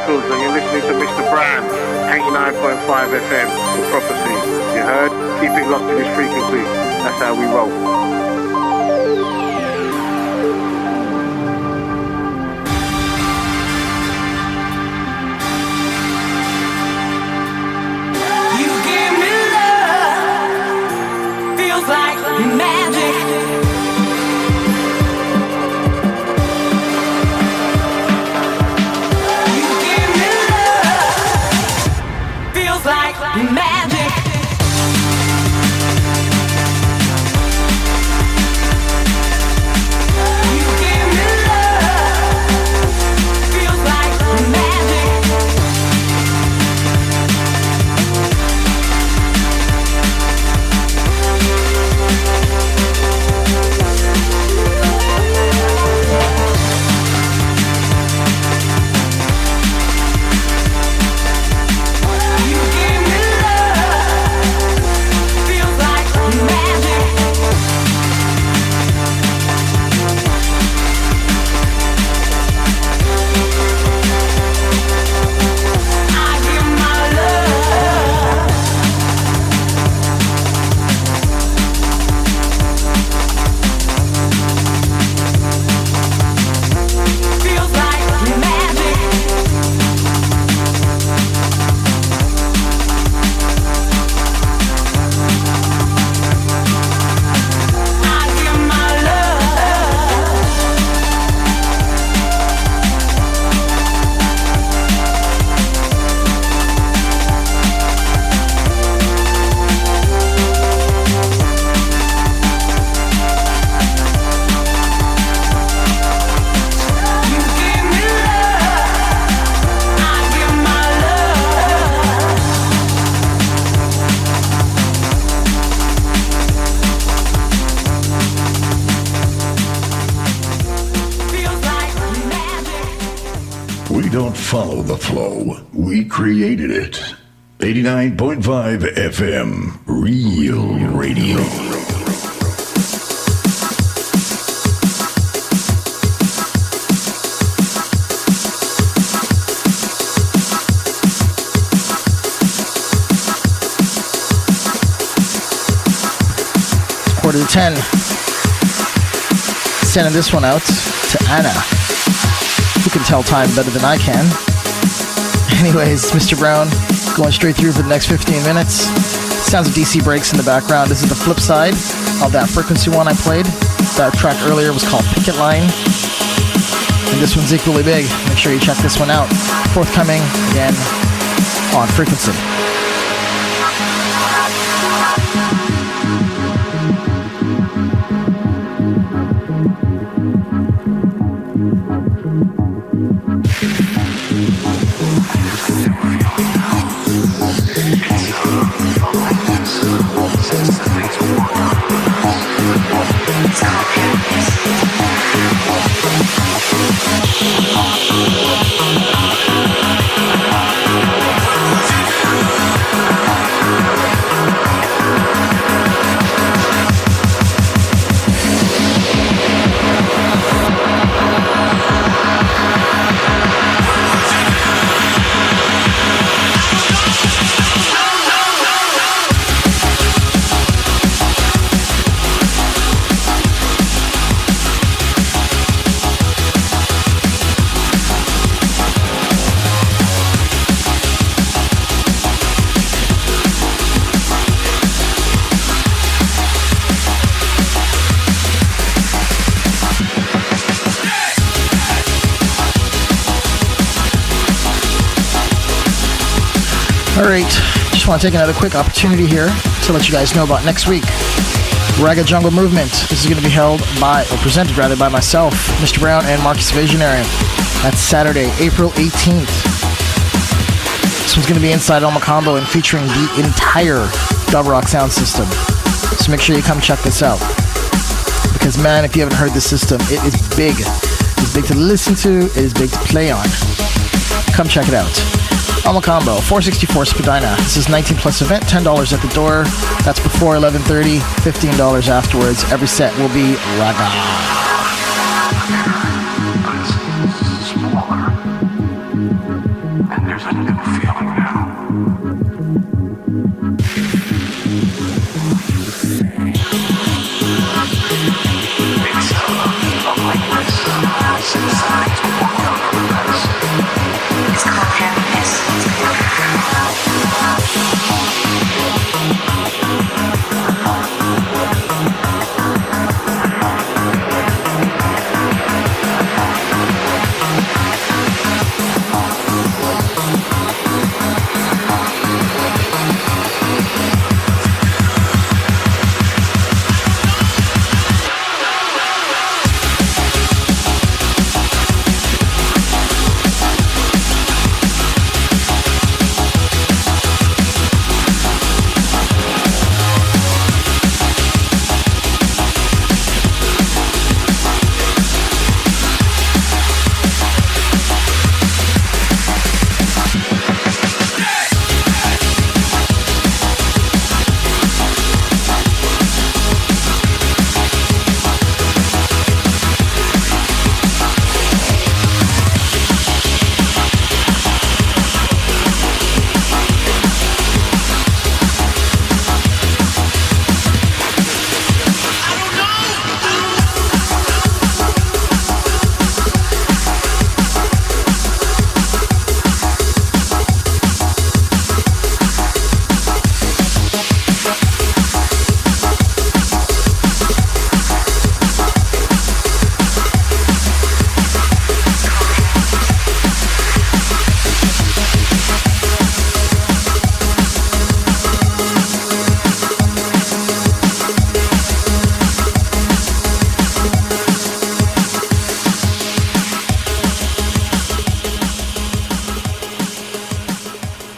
And you're listening to Mr. Brown, 89.5 FM, The Prophecy. You heard? Keep it locked to this frequency. That's how we roll. You give me love, feels like magic. Like magic. follow the flow. We created it. 89.5 FM, Real Radio. Quarter to 10. Sending this one out to Anna, who can tell time better than I can. Anyways, Mr. Brown going straight through for the next 15 minutes. Sounds of DC breaks in the background. This is the flip side of that frequency one I played. That track earlier was called Picket Line. And this one's equally big. Make sure you check this one out. Forthcoming again on Frequency. Alright, just want to take another quick opportunity here to let you guys know about next week. Raga Jungle Movement. This is going to be held by, or presented rather, by myself, Mr. Brown, and Marcus Visionary. That's Saturday, April 18th. This one's going to be inside El Macombo and featuring the entire Dub Rock sound system. So make sure you come check this out. Because man, if you haven't heard this system, it is big. It's big to listen to, it is big to play on. Come check it out. El Macombo, 464 Spadina. This is 19 plus event, $10 at the door. That's before 11:30, $15 afterwards. Every set will be raga. And there's a new feeling now. It's a likeness. Synthesize one of the best. It's called happiness.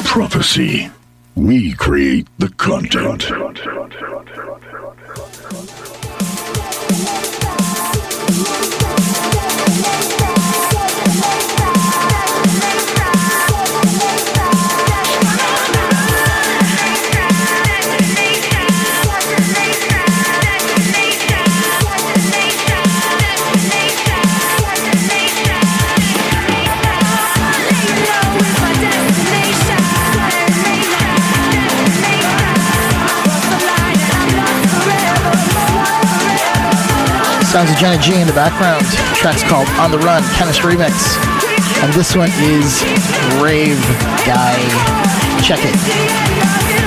Prophecy. We create the content. Sounds of Jenna G in the background. The track's called On the Run, Chemist Remix. And this one is Rave Guy. Check it.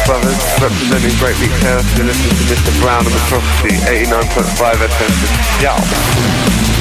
Brothers, representing Great Beat Chaos, you're listening to Mr. Brown on the Prophecy, 89.5 FM. Yo!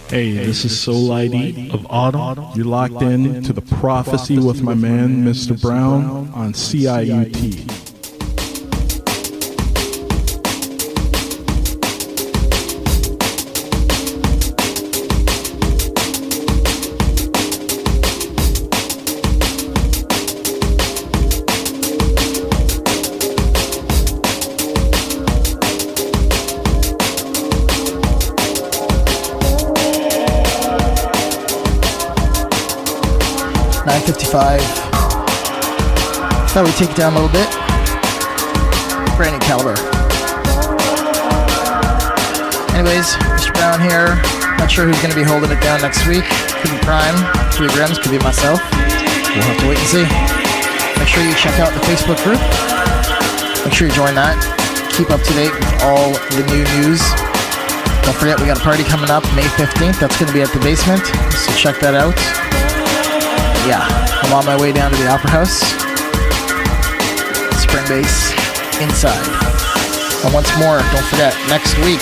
Hey, this is Soul ID of Autumn. You're locked in to the Prophecy with my man, Mr. Brown, on CIUT. Thought we'd take it down a little bit. Brand new caliber. Anyways, Mr. Brown here. Not sure who's going to be holding it down next week. Could be Prime, could be Grims, could be myself. We'll have to wait and see. Make sure you check out the Facebook group. Make sure you join that. Keep up to date with all the new news. Don't forget, we got a party coming up May 15th. That's going to be at the basement, so check that out. Yeah, I'm on my way down to the Opera House. Spring Bass inside. And once more, don't forget, next week,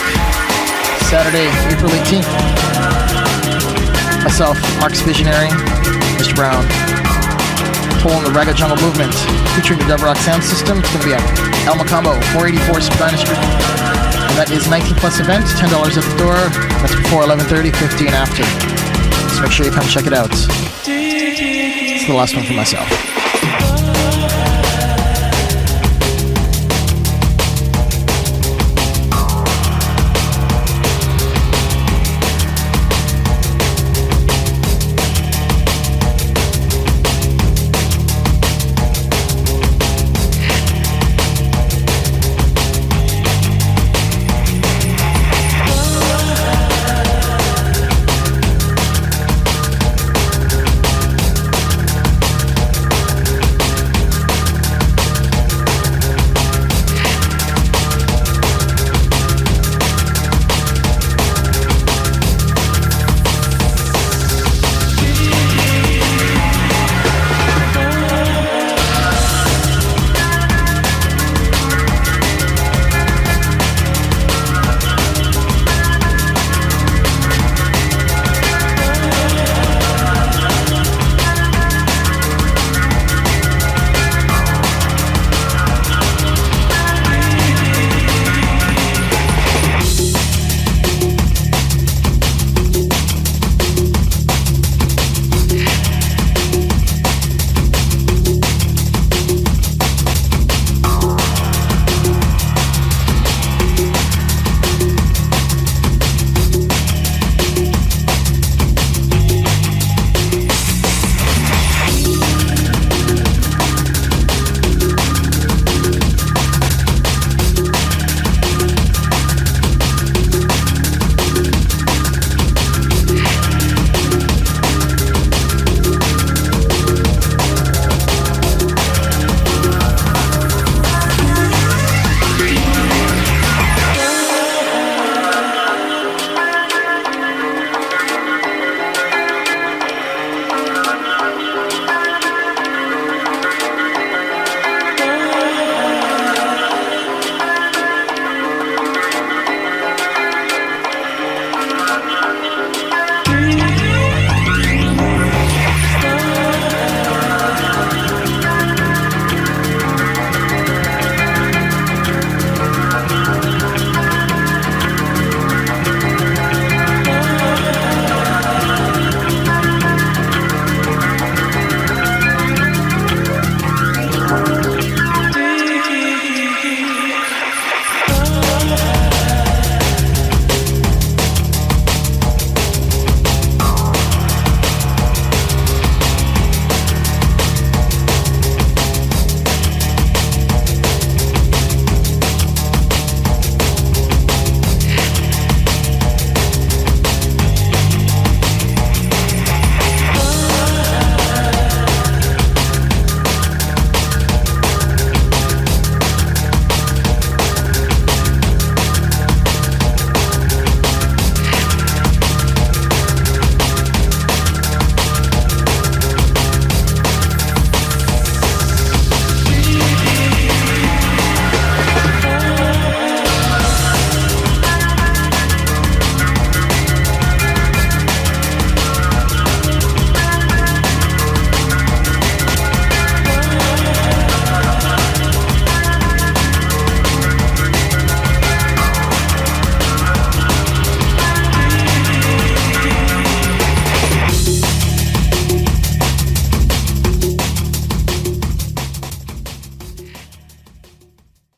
Saturday, April 18th, myself, Mark's Visionary, Mr. Brown, pulling the Reggae Jungle Movement, featuring the Dub Rock sound system. It's going to be at El Macambo, 484 Spadina Street. And that is 19 plus event, $10 at the door. That's before 11:30, 15 after. So make sure you come check it out. It's the last one for myself.